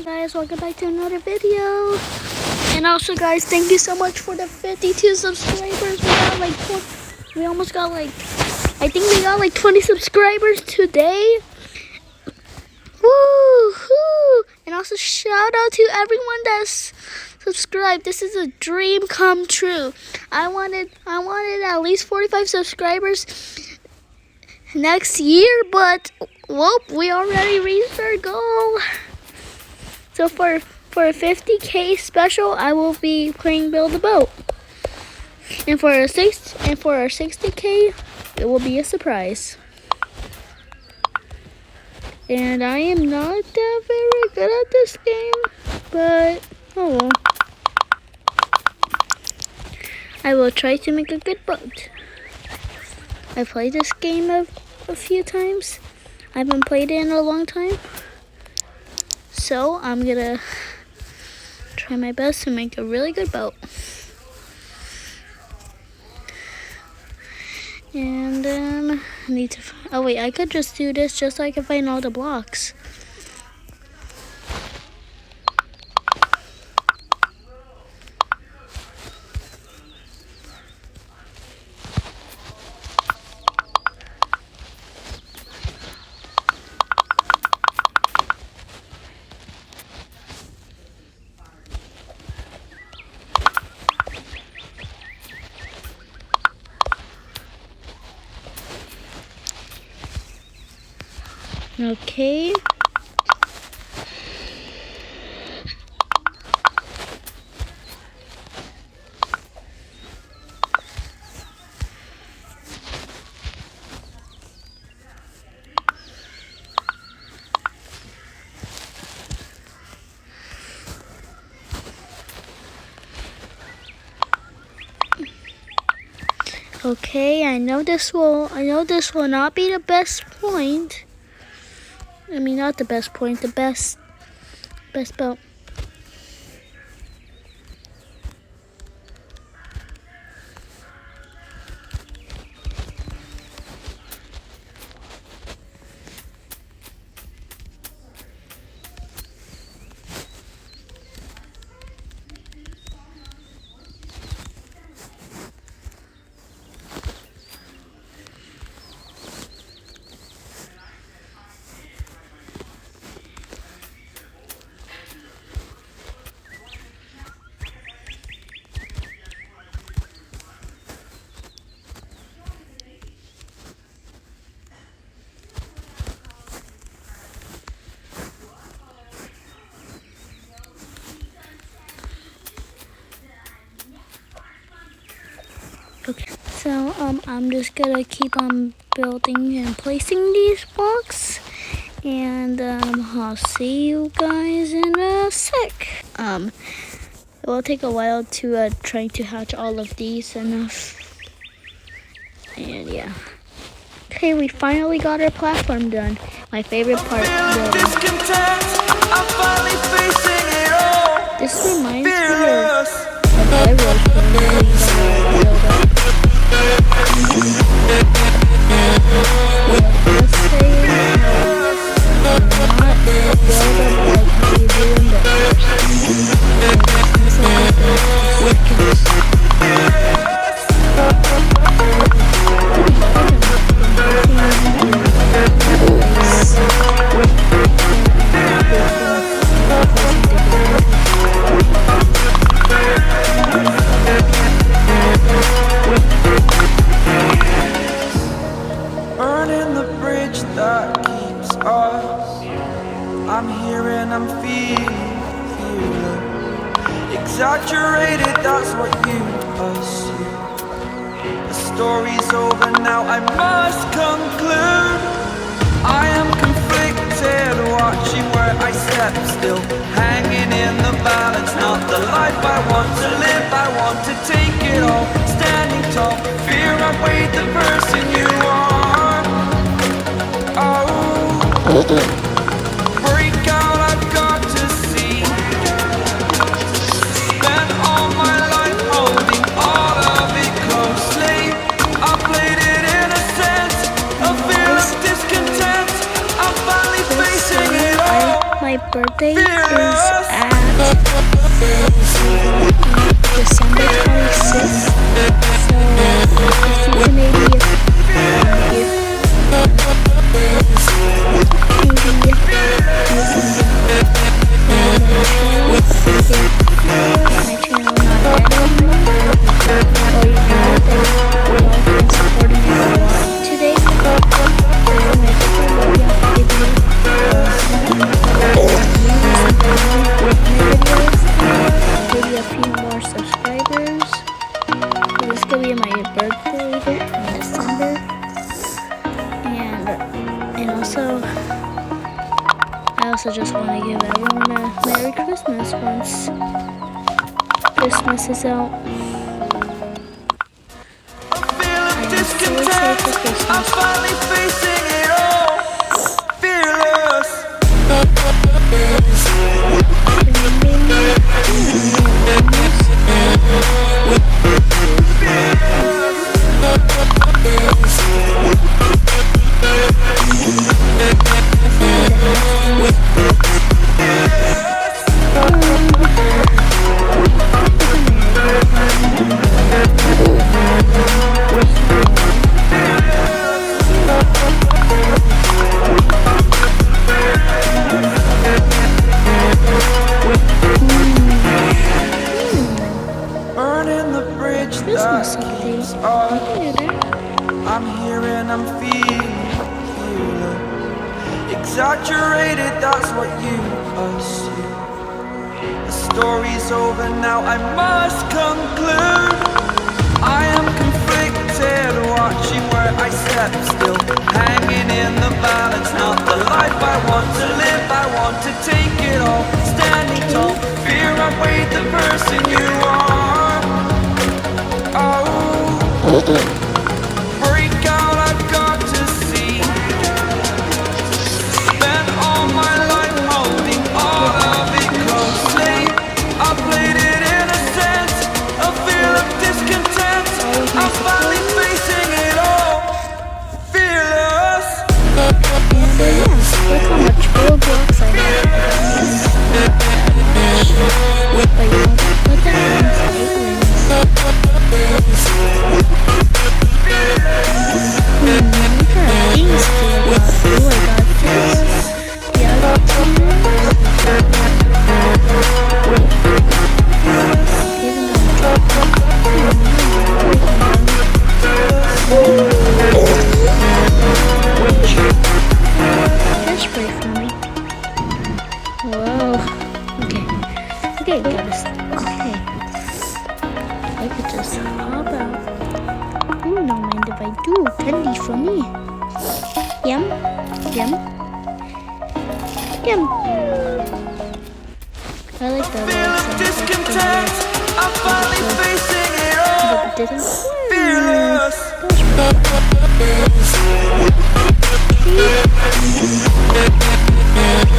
Hi guys, welcome back to another video. And also guys, thank you so much for the 52 subscribers. We almost got like, I think we got like 20 subscribers today. Woohoo! And also shout out to everyone that's subscribed. This is a dream come true. I wanted at least 45 subscribers next year, but whoop, we already reached our goal. So for a 50K special, I will be playing Build a Boat. And for our 60K, it will be a surprise. And I am not that very good at this game, but oh well. I will try to make a good boat. I played this game a few times. I haven't played it in a long time. So I'm gonna try my best to make a really good boat. And I need to, oh wait, I could just do this just so I can find all the blocks. Okay. Okay, I know this will not be the best point. I mean, not the best point, the best boat. Okay, so I'm just gonna keep on building and placing these blocks, and I'll see you guys in a sec. It will take a while to try to hatch all of these enough, and yeah. Okay, we finally got our platform done. My favorite part. This reminds me of I exaggerated, that's what you assume. The story's over now, I must conclude. I am conflicted, watching where I step still, hanging in the balance. Not the life I want to live, I want to take it all. Standing tall, fear I weighed the person you are. Oh, break out, I've got to see. Spent all my life holding all of it closely. I played it innocent, a feel of discontent. I'm finally facing it all. My my birthday is at December 26th. So if you can maybe I also just want to give everyone a Merry Christmas once Christmas is out. I am so excited for Christmas. I'm finally facing it all, fearless. I'm here and I'm feeling exaggerated, that's what you assume. The story's over now, I must conclude. I am conflicted, watching where I step still, hanging in the balance, not the life I want to live. I want to take it all, standing tall, fear I weighed the person you are. Oh, break out, I've got to see. Spent all my life holding all of it closely. I played it innocent, a feel of discontent. I'm finally facing it all, fearless. Look how much Roblox I have. But you know, look at Okay, guys. Okay. Look at this. How about you don't mind if I do candy for me? Yum, yum, yum. I like that little Discontent, I'm finally facing it all, but it didn't. fearless.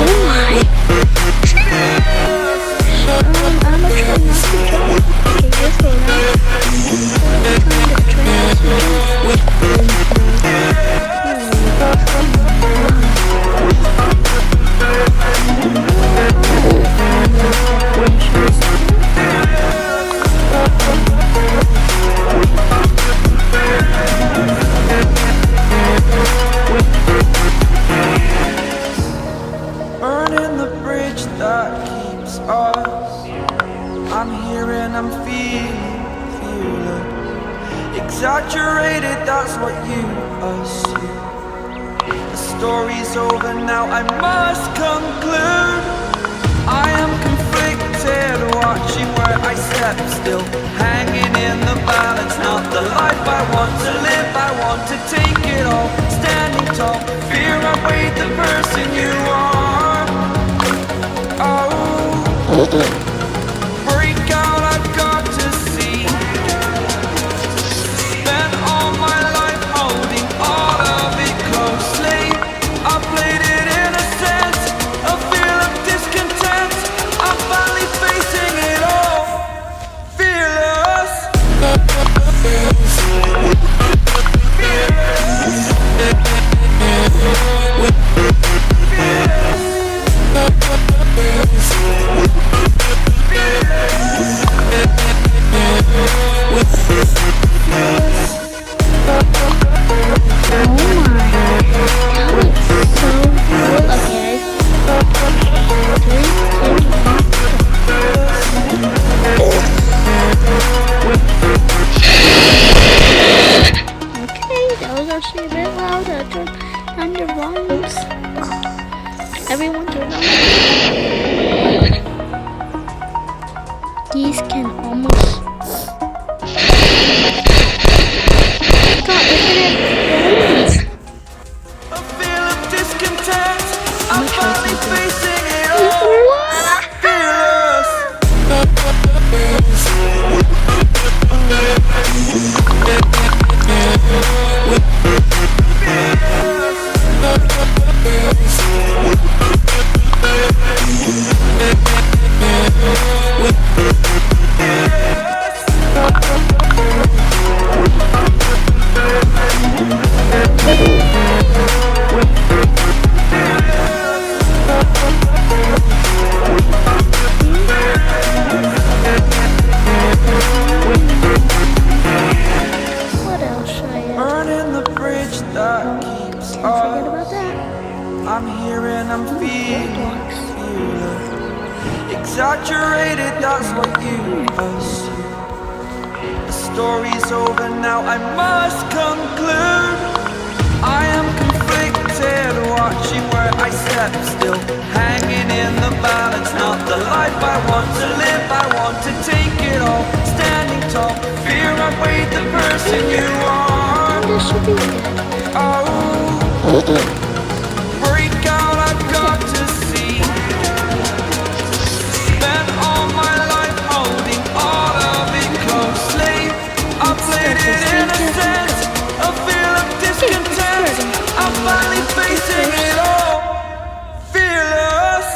Oh my! I'm gonna try not to jump. Okay, this way now. Burning the bridge that keeps us. I'm here and I'm feeling exaggerated, that's what you assume. The story's over now, I must conclude. I am conflicted, watching where I step still, hanging in the balance, not the life I want to live. I want to take it all, standing tall, fear I weighed the person you are. Oh, break out, I've got to see. Spent all my life holding all of it closely. I played it innocent, a feel of discontent. I'm finally facing it all, fearless. Fearless. everyone turn on. These can almost. God, look at it. A feel of discontent. I'm finally facing it all. What? Fearless. What else should I add? Burning the bridge that keeps Don't forget us. about that. I'm here and I'm feeling Blocks. fearless. Exaggerated, that's what you assume. The story's over now, I must conclude. I am conflicted, watching where I step still. Hanging in the balance, not the life I want to live. I want to take it all, standing tall. Fear outweighed the person you are. This should be good. Oh, break out, I've got to see. Spent all my life holding all of it closely. I played it innocent, a feel of discontent. I'm finally facing it all. Fearless.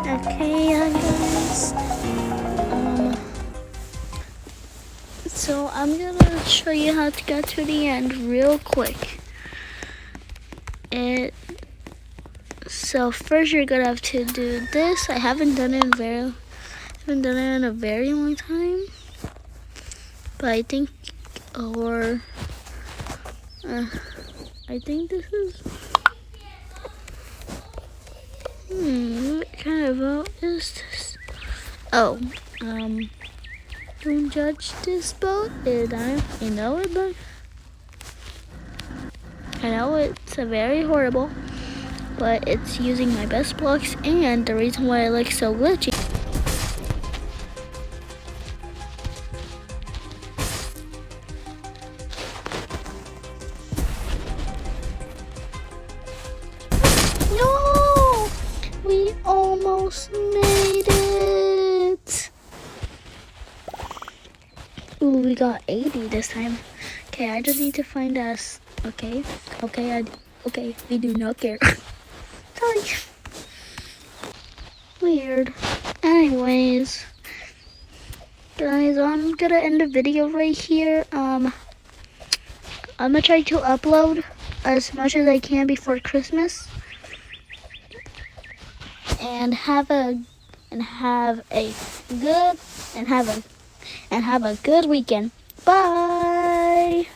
Okay, guys. So I'm gonna show you how to get to the end real quick. So first you're gonna have to do this. I haven't done it in a very long time. But I think, I think this is. What kind of boat is this? Oh, don't judge this boat. I know it's a very horrible, but it's using my best blocks and the reason why I like so glitchy. No! We almost made it! Ooh, we got 80 this time. Okay, I just need to find us. Okay, we do not care. Sorry. Weird. Anyways, guys, I'm gonna end the video right here. I'm gonna try to upload as much as I can before Christmas. And have a good weekend. Bye.